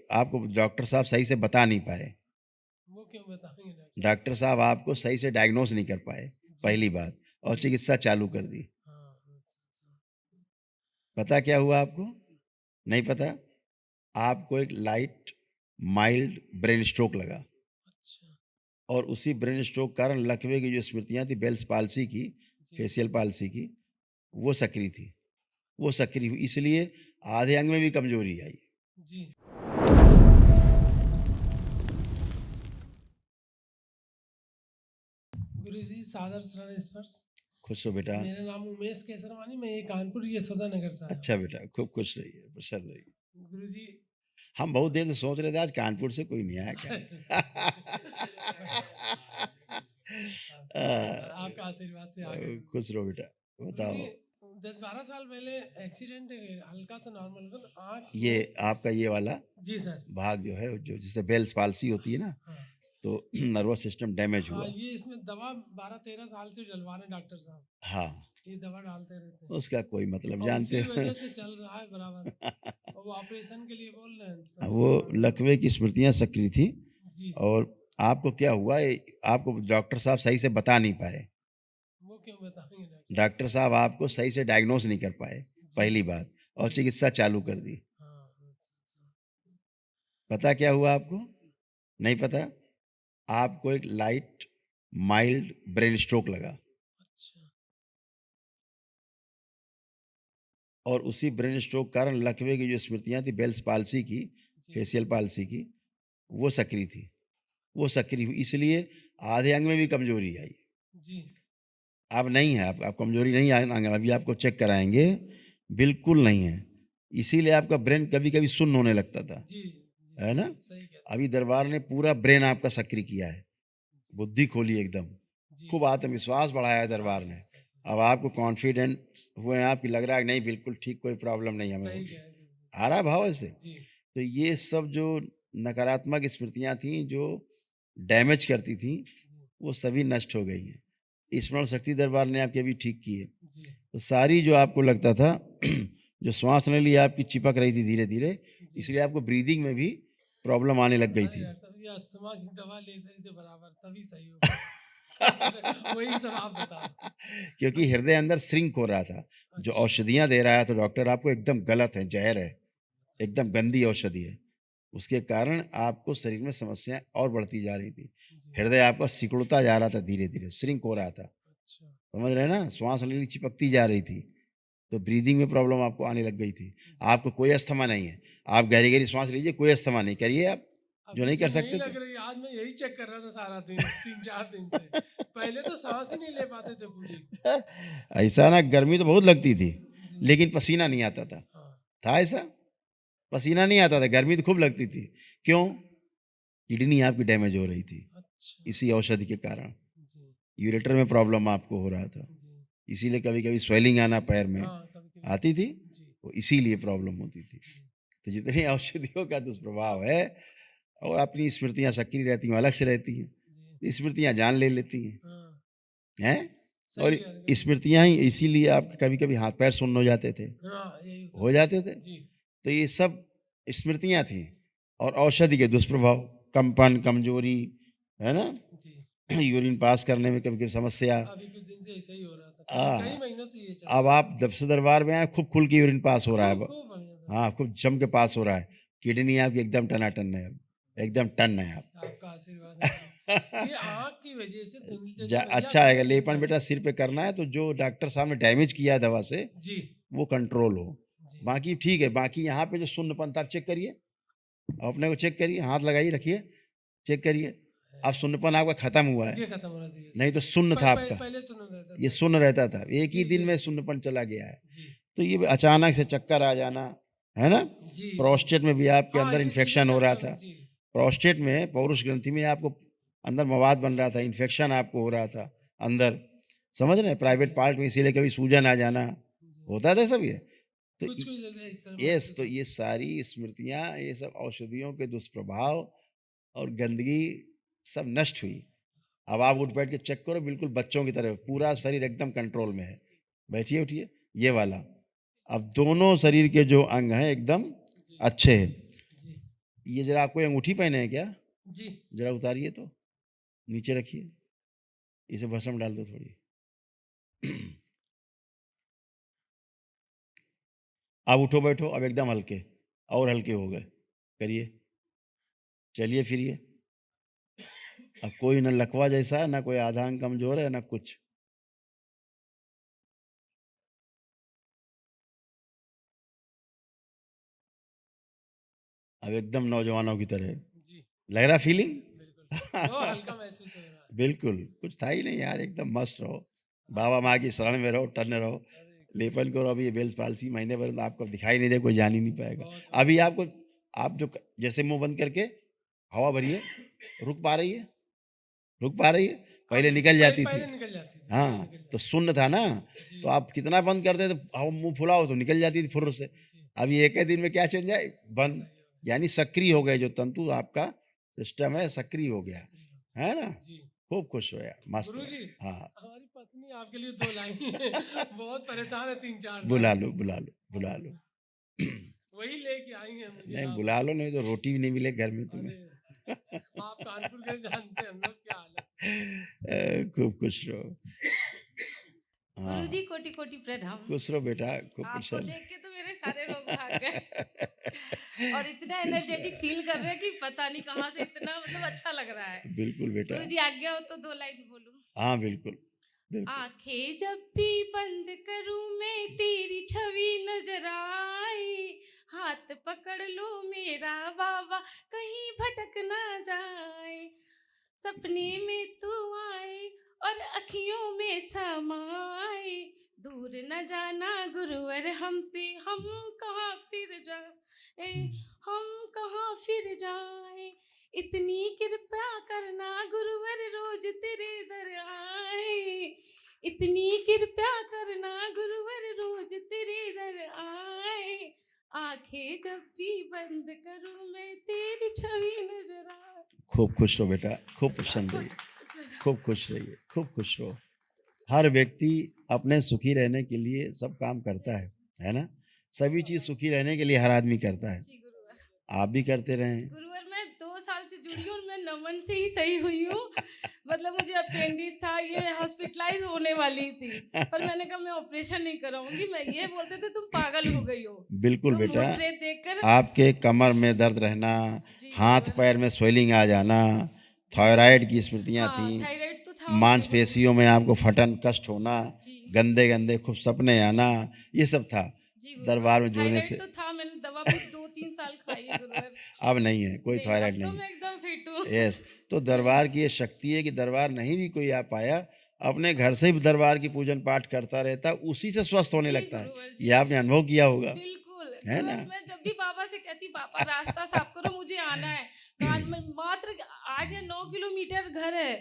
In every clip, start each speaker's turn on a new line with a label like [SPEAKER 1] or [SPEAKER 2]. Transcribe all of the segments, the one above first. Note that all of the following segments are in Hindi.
[SPEAKER 1] आपको डॉक्टर साहब सही से बता नहीं पाए।
[SPEAKER 2] वो क्यों बताएँगे डॉक्टर?
[SPEAKER 1] डॉक्टर साहब आपको सही से डायग्नोज़ नहीं कर पाए,
[SPEAKER 2] जी,
[SPEAKER 1] पहली बात, और
[SPEAKER 2] जी।
[SPEAKER 1] चिकित्सा चालू कर दी।
[SPEAKER 2] हाँ, अच्छा।
[SPEAKER 1] पता क्या हुआ आपको? नहीं पता? आपको एक लाइट माइल्ड ब्रेन स्ट्रोक लगा
[SPEAKER 2] अच्छा,
[SPEAKER 1] और उसी ब्रेन स्ट्रोक के कारण लकवे की जो स्मृतियाँ थी बेल्स पाल्सी की,
[SPEAKER 2] जी,
[SPEAKER 1] फेशियल पाल्सी की, वो सक्रिय थी। वो सक्रिय हुई इसलिए आधे अंग में भी कमज़ोरी आई।
[SPEAKER 2] जी। गुरुजी सादर शरण स्पर्श।
[SPEAKER 1] खुश हो बेटा।
[SPEAKER 2] मेरा नाम उमेश केसरवानी, मैं ये कानपुर यशोदा नगर से आया हूँ।
[SPEAKER 1] अच्छा बेटा, खूब खुश रहिए, प्रसन्न रहिए।
[SPEAKER 2] गुरुजी
[SPEAKER 1] हम बहुत देर से सोच रहे थे आज कानपुर से कोई नहीं आया क्या?
[SPEAKER 2] आपका आशीर्वाद से आ गए गुरुजी।
[SPEAKER 1] खुश रहो बेटा,
[SPEAKER 2] गुरुजी
[SPEAKER 1] बताओ।
[SPEAKER 2] 10-12 साल पहले एक्सीडेंट हल्का सा नॉर्मल आँख
[SPEAKER 1] ये
[SPEAKER 2] में।
[SPEAKER 1] आपका ये वाला
[SPEAKER 2] जी सर।
[SPEAKER 1] भाग जो है, जो जिसे बेल्स पाल्सी होती है ना,
[SPEAKER 2] हाँ।
[SPEAKER 1] तो नर्वस सिस्टम डैमेज
[SPEAKER 2] हाँ,
[SPEAKER 1] हुआ।
[SPEAKER 2] ये इसमें दवा 12-13 साल से डलवा रहे हैं डॉक्टर साहब।
[SPEAKER 1] हाँ,
[SPEAKER 2] ये दवा डालते रहते हैं
[SPEAKER 1] उसका कोई मतलब
[SPEAKER 2] और
[SPEAKER 1] जानते
[SPEAKER 2] उसी
[SPEAKER 1] हो।
[SPEAKER 2] वजह से चल रहा है बराबर। और वो ऑपरेशन के लिए बोल रहे हैं तो
[SPEAKER 1] वो
[SPEAKER 2] दवा।
[SPEAKER 1] लकवे की स्मृतियाँ सक्रिय थी
[SPEAKER 2] जी,
[SPEAKER 1] और आपको क्या हुआ आपको डॉक्टर साहब सही से बता नहीं पाए।
[SPEAKER 2] वो क्यों बताएँगे डॉक्टर?
[SPEAKER 1] डॉक्टर साहब आपको सही से डायग्नोज़ नहीं कर पाए,
[SPEAKER 2] जी,
[SPEAKER 1] पहली बात, और
[SPEAKER 2] जी।
[SPEAKER 1] चिकित्सा चालू कर दी।
[SPEAKER 2] हाँ, अच्छा।
[SPEAKER 1] पता क्या हुआ आपको? नहीं पता? आपको एक लाइट माइल्ड ब्रेन स्ट्रोक लगा
[SPEAKER 2] अच्छा,
[SPEAKER 1] और उसी ब्रेन स्ट्रोक के कारण लकवे की जो स्मृतियाँ थी बेल्स पाल्सी की,
[SPEAKER 2] जी,
[SPEAKER 1] फेशियल पाल्सी की, वो सक्रिय थी। वो सक्रिय हुई इसलिए आधे अंग में भी कमज़ोरी आई।
[SPEAKER 2] जी,
[SPEAKER 1] अब नहीं है, आप कमज़ोरी नहीं है अंग में, अभी आपको चेक कराएँगे, बिल्कुल नहीं है। इसीलिए आपका ब्रेन कभी-कभी सुन्न होने लगता था,
[SPEAKER 2] जी, जी,
[SPEAKER 1] है ना?
[SPEAKER 2] सही कह रहे हैं।
[SPEAKER 1] अभी दरबार ने पूरा ब्रेन आपका सक्रिय किया है,
[SPEAKER 2] जी,
[SPEAKER 1] बुद्धि खोली एकदम,
[SPEAKER 2] जी,
[SPEAKER 1] खूब आत्मविश्वास बढ़ाया है दरबार ने।
[SPEAKER 2] सही
[SPEAKER 1] अब आपको कॉन्फिडेंट हुए हैं आप कि लग रहा है कि नहीं बिल्कुल ठीक, कोई प्रॉब्लम नहीं हमें
[SPEAKER 2] सही कह
[SPEAKER 1] होगी।
[SPEAKER 2] रहे हैं गुरुजी।
[SPEAKER 1] आ रहा है भाव ऐसे?
[SPEAKER 2] जी,
[SPEAKER 1] तो ये सब जो नकारात्मक स्मृतियाँ थीं, जो डैमेज करती थीं,
[SPEAKER 2] जी,
[SPEAKER 1] वो सभी नष्ट हो गई हैं। स्मरण शक्ति दरबार ने आपकी अभी ठीक की है।
[SPEAKER 2] जी,
[SPEAKER 1] तो सारी जो आपको लगता था जो श्वास नली आपकी चिपक रही थी धीरे-धीरे,
[SPEAKER 2] जी।
[SPEAKER 1] इसलिए आपको ब्रीदिंग में भी प्रॉब्लम आने लग गई
[SPEAKER 2] अरे
[SPEAKER 1] थी।
[SPEAKER 2] डॉक्टर साहब, ये अस्थमा की दवा ले रहे थे बराबर तभी सही हो पाया। वही सब आप बता दो।
[SPEAKER 1] क्योंकि हृदय अंदर श्रिंक हो रहा था। जो
[SPEAKER 2] अच्छा,
[SPEAKER 1] औषधियाँ दे रहा है तो डॉक्टर आपको एकदम गलत है, ज़हर है, एकदम गंदी औषधि है। उसके कारण आपको शरीर में समस्याएँ और बढ़ती जा रही थी।
[SPEAKER 2] जी,
[SPEAKER 1] हृदय आपका सिकुड़ता जा रहा था धीरे-धीरे, श्रिंक हो रहा था।
[SPEAKER 2] अच्छा,
[SPEAKER 1] समझ रहे हैं ना? श्वास नली चिपकती जा रही थी। तो ब्रीदिंग में प्रॉब्लम आपको आने लग गई थी।
[SPEAKER 2] जी।
[SPEAKER 1] आपको कोई अस्थमा नहीं है। आप गहरी-गहरी श्वास लीजिए, कोई अस्थमा नहीं। करिए आप, जो
[SPEAKER 2] अभी
[SPEAKER 1] नहीं कर
[SPEAKER 2] भी नहीं
[SPEAKER 1] सकते थे।
[SPEAKER 2] लग रही, आज मैं यही चेक कर रहा था सारा दिन 3-4 दिन से। पहले तो सांस ही नहीं ले पाते थे पूरी।
[SPEAKER 1] ऐसा ना, गर्मी तो बहुत लगती थी,
[SPEAKER 2] जी,
[SPEAKER 1] लेकिन पसीना नहीं आता था।
[SPEAKER 2] हाँ,
[SPEAKER 1] था ऐसा? पसीना नहीं आता था, गर्मी तो खूब लगती थी। क्यों? किडनी आपकी डैमेज हो रही थी,
[SPEAKER 2] अच्छा,
[SPEAKER 1] इसी औषधि के कारण।
[SPEAKER 2] जी,
[SPEAKER 1] यूरेटर में प्रॉब्लम आपको हो रहा था।
[SPEAKER 2] जी,
[SPEAKER 1] इसीलिए कभी-कभी स्वेलिंग आना पैर में
[SPEAKER 2] हाँ, कभी-कभी
[SPEAKER 1] आती थी,
[SPEAKER 2] जी,
[SPEAKER 1] वो इसीलिए प्रॉब्लम होती थी।
[SPEAKER 2] जी,
[SPEAKER 1] तो जितनी औषधियों का दुष्प्रभाव है और अपनी स्मृतियाँ सक्रिय रहती हैं, अलग से रहती
[SPEAKER 2] जी,
[SPEAKER 1] हैं। स्मृतियाँ जान ले लेती हैं,
[SPEAKER 2] हाँ,
[SPEAKER 1] हैं?
[SPEAKER 2] सही
[SPEAKER 1] और
[SPEAKER 2] कह रहे हैं।
[SPEAKER 1] स्मृतियाँ ही इसीलिए आपके कभी-कभी हाथ-पैर सुन्न हो जाते थे,
[SPEAKER 2] हाँ, यही होता
[SPEAKER 1] हो
[SPEAKER 2] था।
[SPEAKER 1] जाते थे।
[SPEAKER 2] जी,
[SPEAKER 1] तो ये सब स्मृतियाँ थीं और औषधि के दुष्प्रभाव, कंपन, कमज़ोरी, है ना?
[SPEAKER 2] जी।
[SPEAKER 1] यूरिन पास करने में कभी-कभी समस्या।
[SPEAKER 2] अभी कुछ दिन से ऐसा ही हो रहा था। कई
[SPEAKER 1] हाँ,
[SPEAKER 2] महीनों से ये चल
[SPEAKER 1] अब
[SPEAKER 2] रहा है।
[SPEAKER 1] आप जब से दरबार में आए, खूब खुल के यूरिन पास हो रहा है
[SPEAKER 2] खूब,
[SPEAKER 1] अब।
[SPEAKER 2] खूब बढ़िया सर।
[SPEAKER 1] हाँ, खूब जम के पास हो रहा है। किडनी आपकी एकदम टनाटन है अब, एकदम टन है आप।
[SPEAKER 2] आपका आशीर्वाद है गुरु। ये आँख की वजह से धुंधली जैसे भैया
[SPEAKER 1] अच्छा आएगा,
[SPEAKER 2] कहते नहीं
[SPEAKER 1] लेपन
[SPEAKER 2] पड़ती।
[SPEAKER 1] बेटा सिर पे करना है तो जो डॉक्टर साहब ने डैमेज किया है दवा से,
[SPEAKER 2] जी,
[SPEAKER 1] वो कंट्रोल हो।
[SPEAKER 2] जी।
[SPEAKER 1] बाकी ठीक है, बाकी यहाँ पे जो शून्यपन था, आप चेक करिए, अपने को चेक करिए, हाथ लगाइए, रखिए, चेक करिए। अब शून्यपन आपका खत्म हुआ है,
[SPEAKER 2] ये खत्म होना चाहिए
[SPEAKER 1] नहीं
[SPEAKER 2] धीरे
[SPEAKER 1] तो
[SPEAKER 2] धीरे।
[SPEAKER 1] शून्य था आपका,
[SPEAKER 2] पहले सुना रहता
[SPEAKER 1] ये
[SPEAKER 2] था।
[SPEAKER 1] शून्य रहता था। एक ही
[SPEAKER 2] जी,
[SPEAKER 1] दिन
[SPEAKER 2] जी,
[SPEAKER 1] में शून्यपन चला गया है।
[SPEAKER 2] जी,
[SPEAKER 1] तो ये अचानक से चक्कर आ जाना, है ना?
[SPEAKER 2] जी, जी।
[SPEAKER 1] प्रोस्टेट में भी आपके
[SPEAKER 2] हाँ,
[SPEAKER 1] अंदर
[SPEAKER 2] इसी
[SPEAKER 1] इन्फेक्शन हो रहा
[SPEAKER 2] चक्कर
[SPEAKER 1] था।
[SPEAKER 2] में जी,
[SPEAKER 1] प्रोस्टेट में, पौरुष ग्रंथि में आपको अंदर मवाद बन रहा था, इन्फेक्शन आपको हो रहा था अंदर, समझ रहे हैं? प्राइवेट
[SPEAKER 2] जी,
[SPEAKER 1] पार्ट में इसीलिए कभी सूजन आ जाना,
[SPEAKER 2] जी।
[SPEAKER 1] होता था सब ये। तो
[SPEAKER 2] कुछ-कुछ जगह इस तरह
[SPEAKER 1] यस,
[SPEAKER 2] महसूस
[SPEAKER 1] तो
[SPEAKER 2] होता
[SPEAKER 1] ये
[SPEAKER 2] है।
[SPEAKER 1] सारी स्मृतियाँ, ये सब औषधियों के दुष्प्रभाव और गंदगी सब नष्ट हुई। अब आप उठ बैठ के चेक करो, बिल्कुल बच्चों की तरह, पूरा शरीर एकदम कंट्रोल में है। बैठिए, उठिए, ये वाला। अब दोनों शरीर के जो अंग हैं एकदम
[SPEAKER 2] जी,
[SPEAKER 1] अच्छे हैं।
[SPEAKER 2] जी,
[SPEAKER 1] ये जरा आपको अंगूठी पहने हैं क्या?
[SPEAKER 2] जी
[SPEAKER 1] जरा उतारिए तो, नीचे रखिए, इसे भस्म डाल दो थोड़ी। अब उठो बैठो, अब एकदम हल्के, और हल्के हो गए, करिए, चलिए फिरिए। अब कोई न लकवा जैसा, ना कोई आधा अंग कमजोर है, ना कुछ। अब एकदम नौजवानों की तरह
[SPEAKER 2] जी
[SPEAKER 1] लग रहा फीलिंग।
[SPEAKER 2] बिल्कुल बहुत हल्का महसूस हो रहा है।
[SPEAKER 1] बिल्कुल, कुछ था ही नहीं यार, एकदम मस्त रहो, बाबा माँ की शरण में रहो, टन रहो,
[SPEAKER 2] अरे
[SPEAKER 1] लेपन करो। अभी ये बेल्स पालसी महीने भर तो आपको दिखाई नहीं दे, कोई जान ही नहीं पाएगा।
[SPEAKER 2] बहुत
[SPEAKER 1] अभी
[SPEAKER 2] बहुत
[SPEAKER 1] आपको, आप जो जैसे मुंह बंद करके हवा भरिए, रुक पा रही है? रुक पा रही है?
[SPEAKER 2] अब
[SPEAKER 1] पहले निकल जाती थी।
[SPEAKER 2] पहले निकल जाती थी, पहले
[SPEAKER 1] हाँ,
[SPEAKER 2] निकल
[SPEAKER 1] तो
[SPEAKER 2] जाती
[SPEAKER 1] शून्य था ना,
[SPEAKER 2] जी
[SPEAKER 1] तो आप कितना बंद करते तो हवा मुंह फुलाओ तो निकल जाती थी फुर्र से।
[SPEAKER 2] जी
[SPEAKER 1] अभी एक ही दिन में क्या चेंज है? बंद,
[SPEAKER 2] सही हो
[SPEAKER 1] यानी सक्रिय हो गए, जो तंतु आपका सिस्टम है सक्रिय हो गया,
[SPEAKER 2] सक्रिय हो
[SPEAKER 1] है ना?
[SPEAKER 2] जी
[SPEAKER 1] खूब खुश हो यार, मस्त
[SPEAKER 2] गुरु
[SPEAKER 1] रहे।
[SPEAKER 2] जी
[SPEAKER 1] हाँ,
[SPEAKER 2] हमारी पत्नी आपके लिए 2 लाइन है बहुत परेशान है 3-4
[SPEAKER 1] बुला
[SPEAKER 2] साल
[SPEAKER 1] लो,
[SPEAKER 2] से
[SPEAKER 1] बुला लो, बुला लो।
[SPEAKER 2] वही लेके आई हैं मुझे
[SPEAKER 1] नहीं,
[SPEAKER 2] आप
[SPEAKER 1] बुला लो, नहीं तो रोटी भी नहीं मिले घर में तुम्हें।
[SPEAKER 2] अरे आप कानपुर के जानते हैं हम लोग क्या हालत
[SPEAKER 1] खूब खुश रहो।
[SPEAKER 3] गुरुजी
[SPEAKER 1] हाँ,
[SPEAKER 3] कोटि कोटि प्रणाम।
[SPEAKER 1] खुश रहो बेटा, खूब
[SPEAKER 3] आपको
[SPEAKER 1] प्रसन्न।
[SPEAKER 3] देख के तो मेरे सारे रोग भाग गए और इतना एनर्जेटिक फील कर रहे हैं कि पता नहीं कहाँ से इतना मतलब अच्छा लग रहा है।
[SPEAKER 1] बिल्कुल बेटा।
[SPEAKER 3] गुरुजी आज्ञा हो तो 2 लाइन बोलूं।
[SPEAKER 1] हाँ, बिल्कुल, बिल्कुल।
[SPEAKER 3] आंखें जब भी बंद करूं मैं तेरी छवि नजर आए, हाथ पकड़ लो मेरा बाबा कहीं भटक ना जाए, सपने में तू आए और अखियों में समाए, दूर न जाना गुरुवर हमसे, हम कहाँ फिर जाए, हम कहाँ फिर जाए, इतनी कृपा करना गुरुवर रोज तेरे दर आए, इतनी कृपा करना गुरुवर रोज तेरे दर आए, आंखें जब भी बंद करूं मैं तेरी छवि नजर आए।
[SPEAKER 1] खूब खुश रहो बेटा, खूब प्रसन्न रहिए, खूब खुश रहिए, खूब खुश रहो। हर व्यक्ति अपने सुखी रहने के लिए सब काम करता है ना? सभी चीज़ सुखी रहने के लिए हर आदमी करता है।
[SPEAKER 3] जी गुरुवर।
[SPEAKER 1] आप भी करते रहें।
[SPEAKER 3] गुरुवर मैं 2 साल से जुड़ी हूँ और मैं नमन से ही सही हुई हूँ। मतलब मुझे अपेंडिक्स था, ये हॉस्पिटलाइज़ होने वाली थी, पर मैंने कहा मैं ऑपरेशन नहीं कराऊँगी। मैं ये बोलते थे तुम पागल हो गई हो।
[SPEAKER 1] बिल्कुल
[SPEAKER 3] तुम
[SPEAKER 1] बेटा,
[SPEAKER 3] भूत-प्रेत देखकर
[SPEAKER 1] आपके कमर में दर्द रहना,
[SPEAKER 3] जी गुरुवर।
[SPEAKER 1] हाथ-पैर में स्वेलिंग आ जाना,
[SPEAKER 3] जी गुरुवर।
[SPEAKER 1] थायराइड की स्मृतियाँ
[SPEAKER 3] हाँ,
[SPEAKER 1] थीं,
[SPEAKER 3] थायराइड तो था मुझे गुरुवर।
[SPEAKER 1] मांसपेशियों में आपको फटन, कष्ट होना,
[SPEAKER 3] जी।
[SPEAKER 1] गंदे-गंदे खूब सपने आना, ये सब था
[SPEAKER 3] जी गुरुवर।
[SPEAKER 1] दरबार में जुड़ने
[SPEAKER 3] थायराइड
[SPEAKER 1] से।
[SPEAKER 3] तो था, मैंने दवा भी 2-3 साल खाई है गुरुवर।
[SPEAKER 1] अब नहीं है, कोई
[SPEAKER 3] नहीं,
[SPEAKER 1] थायराइड
[SPEAKER 3] अब तो
[SPEAKER 1] नहीं।
[SPEAKER 3] मैं एकदम फिट हूँ।
[SPEAKER 1] यस, तो दरबार की ये शक्ति है कि दरबार नहीं भी कोई आ पाया, अपने घर से ही दरबार की पूजन पाठ करता रहता है, उसी से स्वस्थ होने
[SPEAKER 3] जी
[SPEAKER 1] लगता है।
[SPEAKER 3] गुरुवर
[SPEAKER 1] ये
[SPEAKER 3] जी।
[SPEAKER 1] आपने अनुभव किया होगा,
[SPEAKER 3] बिल्कुल,
[SPEAKER 1] है
[SPEAKER 3] गुरुवर
[SPEAKER 1] ना?
[SPEAKER 3] मैं जब भी बाबा से कहती बाबा रास्ता साफ करो मुझे आना है। कान में मात्र 8 या 9 किलोमीटर घर है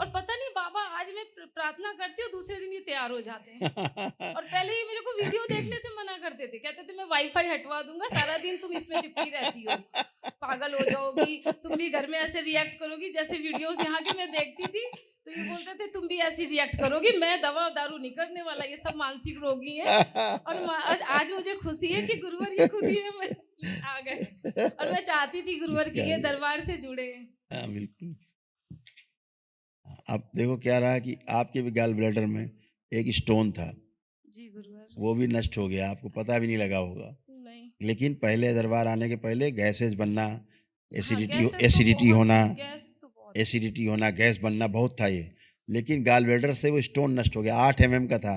[SPEAKER 3] और पता नहीं बाबा आज मैं प्रार्थना करती हूँ दूसरे दिन ये तैयार हो जाते हैं। और पहले ये मेरे को वीडियो देखने से मना करते थे, कहते थे मैं वाईफाई हटवा दूंगा, सारा दिन तुम इसमें चिपकी रहती हो, पागल हो जाओगी, तुम भी घर में ऐसे रिएक्ट करोगी जैसे वीडियोस यहाँ की मैं देखती थी। तो ये बोलते थे तुम भी ऐसी रिएक्ट करोगी, मैं दवा दारू नहीं करने वाला, ये सब मानसिक रोगी हैं। और आज मुझे खुशी है कि गुरुवर ये खुद ही है, मैं आ गए और मैं चाहती थी गुरुवर
[SPEAKER 1] इसका
[SPEAKER 3] की ये
[SPEAKER 1] ये
[SPEAKER 3] दरबार से जुड़े।
[SPEAKER 1] हाँ, बिल्कुल। अब देखो क्या रहा कि आपके भी गॉल ब्लैडर में एक स्टोन था,
[SPEAKER 3] जी गुरुवर।
[SPEAKER 1] वो भी नष्ट हो गया, आपको पता भी नहीं लगा होगा।
[SPEAKER 3] नहीं।
[SPEAKER 1] लेकिन पहले दरबार आने के पहले गैसेज़ बनना,
[SPEAKER 3] हाँ, गैसेस तो
[SPEAKER 1] एसिडिटी
[SPEAKER 3] बहुत
[SPEAKER 1] होना,
[SPEAKER 3] थी, गैस तो बहुत थी।
[SPEAKER 1] एसिडिटी होना, गैस बनना बहुत था ये। लेकिन गॉल ब्लैडर से वो स्टोन नष्ट हो गया, 8 एमएम का था,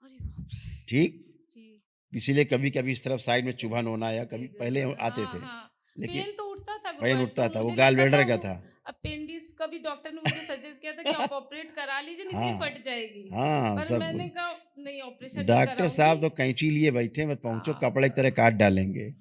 [SPEAKER 3] अरे बाप रे!
[SPEAKER 1] ठीक?
[SPEAKER 3] जी।
[SPEAKER 1] इसीलिए कभी-कभी इस तरफ साइड में चुभन होना या
[SPEAKER 3] जी
[SPEAKER 1] कभी पहले
[SPEAKER 3] गुरुवर।
[SPEAKER 1] आते
[SPEAKER 3] हाँ,
[SPEAKER 1] थे।
[SPEAKER 3] हाँ।
[SPEAKER 1] लेकिन
[SPEAKER 3] पेन तो उठता था
[SPEAKER 1] पेन
[SPEAKER 3] गुरुवर,
[SPEAKER 1] उठता
[SPEAKER 3] तो
[SPEAKER 1] था, वो
[SPEAKER 3] मुझे
[SPEAKER 1] गॉल
[SPEAKER 3] लगता था
[SPEAKER 1] ब्लैडर का
[SPEAKER 3] वो
[SPEAKER 1] था।
[SPEAKER 3] अपेंडिक्स का भी डॉक्टर ने मुझे सजेस्ट किया था कि आप ऑपरेट करा लीजिए नहीं तो ये
[SPEAKER 1] हाँ,
[SPEAKER 3] फट जाएगी।
[SPEAKER 1] हाँ,
[SPEAKER 3] पर
[SPEAKER 1] सब
[SPEAKER 3] मैंने कहा नहीं ऑपरेशन नहीं
[SPEAKER 1] डॉक्टर
[SPEAKER 3] कराऊँगी।
[SPEAKER 1] साहब तो कैंची लिए बैठे हैं, बस पहुँचो
[SPEAKER 3] हाँ,
[SPEAKER 1] कपड़े की तरह काट डालेंगे।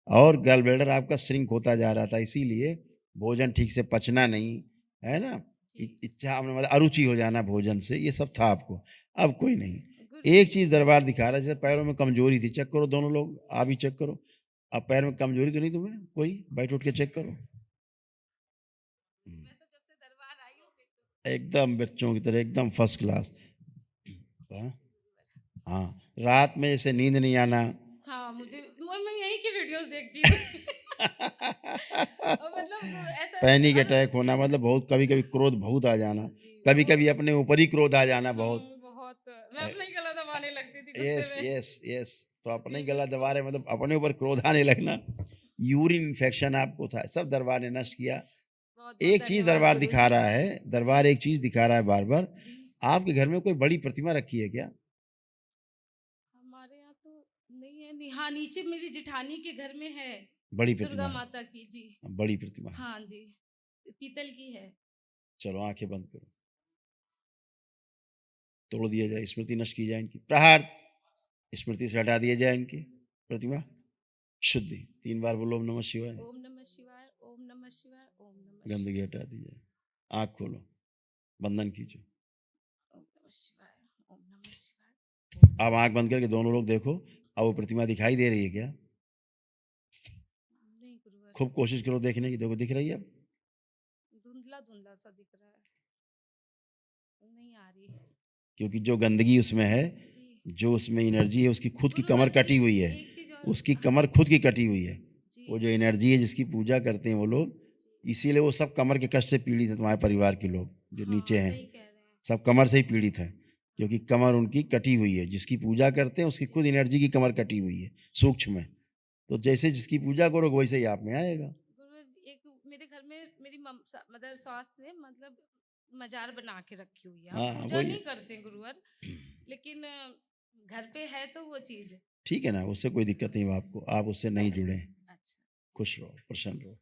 [SPEAKER 1] और गॉल ब्लैडर आपका श्रिंक होता जा रहा था, इसीलिए भोजन ठीक से पचना नहीं, है ना?
[SPEAKER 3] जी।
[SPEAKER 1] इच्छा मतलब अरुचि हो जाना भोजन से, ये सब था आपको। अब कोई नहीं।
[SPEAKER 3] गुड
[SPEAKER 1] एक चीज़ दरबार दिखा रहा है, जैसे पैरों में कमज़ोरी थी, चेक करो दोनों लोग, आप भी चेक करो। अब पैर में कमज़ोरी तो नहीं तुम्हें कोई? बैठ उठ के चेक करो।
[SPEAKER 3] मैं तो जब से दरबार आई हूँ फिर
[SPEAKER 1] एकदम बच्चों की तरह, एकदम फर्स्ट क्लास। हाँ,
[SPEAKER 3] तो
[SPEAKER 1] हाँ, रात में जैसे नींद नहीं आना,
[SPEAKER 3] हाँ, मुझे मैं यहीं की वीडियोस देखती थी। और मतलब ऐसा
[SPEAKER 1] पैनिक
[SPEAKER 3] और
[SPEAKER 1] अटैक होना मतलब बहुत कभी-कभी क्रोध बहुत आ जाना,
[SPEAKER 3] जी
[SPEAKER 1] कभी-कभी
[SPEAKER 3] बहुत
[SPEAKER 1] अपने ऊपर ही क्रोध आ जाना बहुत।
[SPEAKER 3] बहुत मैं अपना ही गला दबाने लगती थी गुस्से
[SPEAKER 1] यस,
[SPEAKER 3] में।
[SPEAKER 1] Yes, yes. तो अपने
[SPEAKER 3] जी
[SPEAKER 1] ही गला दबा
[SPEAKER 3] बिल्कुल
[SPEAKER 1] रहे मतलब अपने ऊपर क्रोध आने लगना। यूरिन इन्फेक्शन आपको था, सब दरबार ने नष्ट किया।
[SPEAKER 3] बहुत बहुत
[SPEAKER 1] एक चीज़
[SPEAKER 3] धन्यवाद
[SPEAKER 1] दरबार
[SPEAKER 3] गुरु
[SPEAKER 1] दिखा रहा है,
[SPEAKER 3] जी
[SPEAKER 1] दरबार एक चीज़ दिखा रहा है बार-बार।
[SPEAKER 3] जी
[SPEAKER 1] आपके घर में कोई बड़ी प्रतिमा रखी है क्या?
[SPEAKER 3] हमारे यहाँ तो नहीं है हाँ नीचे मेरी जेठानी के घर में है
[SPEAKER 1] बड़ी
[SPEAKER 3] दुर्गा
[SPEAKER 1] प्रतिमा है,
[SPEAKER 3] माता की जी
[SPEAKER 1] बड़ी प्रतिमा है।
[SPEAKER 3] हाँ जी पीतल की है
[SPEAKER 1] चलो आँखें बंद करो, तोड़ दिया जाए, स्मृति नष्ट की जाए इनकी। प्रहार! स्मृति से हटा दिया जाए इनकी प्रतिमा। शुद्धि, 3 बार बोलो ओम नमः शिवाय।
[SPEAKER 3] ओम नमः शिवाय ओम नमः शिवाय ओम नमः
[SPEAKER 1] गंदगी
[SPEAKER 3] शिवाय
[SPEAKER 1] हटा दी जाए। आँख खोलो, बंधन खींचो।
[SPEAKER 3] ओम नमः शिवाय ओम नमः शिवाय
[SPEAKER 1] अब आँख बंद करके दोनों लोग देखो, अब वो प्रतिमा दिखाई दे रही है क्या?
[SPEAKER 3] नहीं गुरुवर
[SPEAKER 1] खूब कोशिश करो देखने की, देखो दिख रही है अब?
[SPEAKER 3] धुंधला धुंधला सा दिख रहा है नहीं आ रही
[SPEAKER 1] क्योंकि जो गंदगी उसमें है,
[SPEAKER 3] जी
[SPEAKER 1] जो उसमें एनर्जी है उसकी खुद की कमर
[SPEAKER 3] गुरुवर
[SPEAKER 1] कटी हुई है।
[SPEAKER 3] एक चीज और
[SPEAKER 1] उसकी कमर खुद की कटी हुई है।
[SPEAKER 3] जी
[SPEAKER 1] वो जो एनर्जी है जिसकी पूजा करते हैं वो लोग,
[SPEAKER 3] जी
[SPEAKER 1] इसीलिए वो सब कमर के कष्ट से पीड़ित हैं तुम्हारे परिवार के लोग, जो
[SPEAKER 3] हाँ
[SPEAKER 1] नीचे हैं।
[SPEAKER 3] सही कह रहे हैं
[SPEAKER 1] सब कमर से ही पीड़ित हैं, क्योंकि कमर उनकी कटी हुई है। जिसकी पूजा करते हैं उसकी खुद एनर्जी की कमर कटी हुई है, सूक्ष्म में। तो जैसे जिसकी पूजा करोगे वैसे ही आप में आएगा।
[SPEAKER 3] गुरुवर एक मेरे घर में मेरी मदर सास ने मतलब मजार बना के रखी हुई है हम
[SPEAKER 1] हाँ,
[SPEAKER 3] पूजा
[SPEAKER 1] वही।
[SPEAKER 3] नहीं करते हैं गुरुवर लेकिन घर पे है तो वो चीज
[SPEAKER 1] ठीक है ना, उससे कोई दिक्कत नहीं आपको, आप उससे नहीं जुड़े।
[SPEAKER 3] अच्छा
[SPEAKER 1] खुश रहो, प्रसन्न रहो।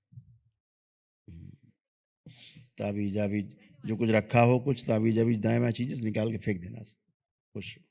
[SPEAKER 1] ताबीज़-आबीज़ जो
[SPEAKER 3] धन्यवाद
[SPEAKER 1] कुछ
[SPEAKER 3] गुरुवर
[SPEAKER 1] रखा हो, कुछ ताबीज़-आबीज़ दाएँ-बाएँ चीज़ें निकाल के फेंक देना। खुश रहो।